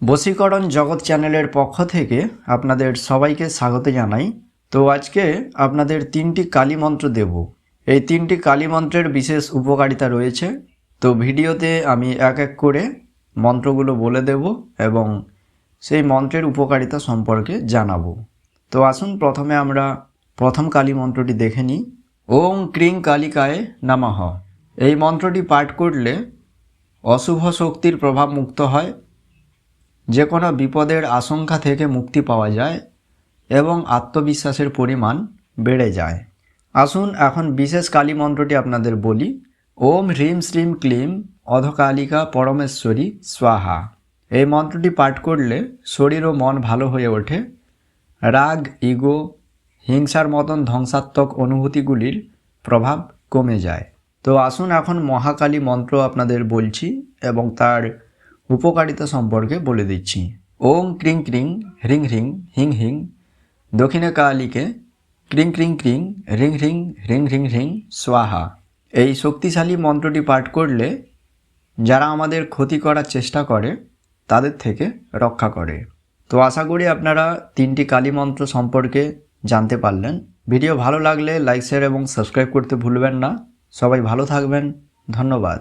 বশীকরণ জগৎ চ্যানেলের পক্ষ থেকে আপনাদের সবাইকে স্বাগত জানাই। তো আজকে আপনাদের 3টি কালী মন্ত্র দেব। এই 3টি কালী মন্ত্রের বিশেষ উপকারিতা রয়েছে। তো ভিডিওতে আমি এক এক করে মন্ত্রগুলো বলে দেব এবং সেই মন্ত্রের উপকারিতা সম্পর্কে জানাবো। তো আসুন প্রথমে আমরা প্রথম কালী মন্ত্রটি দেখে নিই। ওং ক্রিং কালিকায় নমঃ। এই মন্ত্রটি পাঠ করলে অশুভ শক্তির প্রভাব মুক্ত হয়, যে কোনো বিপদের আশঙ্কা থেকে মুক্তি পাওয়া যায় এবং আত্মবিশ্বাসের পরিমাণ বেড়ে যায়। আসুন এখন বিশেষ কালী মন্ত্রটি আপনাদের বলি। ওম হ্রিম শ্রীম ক্লিম অধকালিকা পরমেশ্বরী স্বাহা। এই মন্ত্রটি পাঠ করলে শরীর ও মন ভালো হয়ে ওঠে, রাগ, ইগো, হিংসার মতন ধ্বংসাত্মক অনুভূতিগুলির প্রভাব কমে যায়। তো আসুন এখন মহাকালী মন্ত্র আপনাদের বলছি এবং তার উপকারিতা সম্পর্কে বলে দিচ্ছি। ওং ক্রিং ক্রিং হ্রিং হ্রিং হিং হিং দক্ষিণে কালীকে ক্রিং ক্রিং ক্রিং হ্রিং হ্রিং হ্রিং হ্রিং হ্রিং স্বাহা। এই শক্তিশালী মন্ত্রটি পাঠ করলে যারা আমাদের ক্ষতি করার চেষ্টা করে তাদের থেকে রক্ষা করে। তো আশা করি আপনারা 3টি কালী মন্ত্র সম্পর্কে জানতে পারলেন। ভিডিও ভালো লাগলে লাইক, শেয়ার এবং সাবস্ক্রাইব করতে ভুলবেন না। সবাই ভালো থাকবেন। ধন্যবাদ।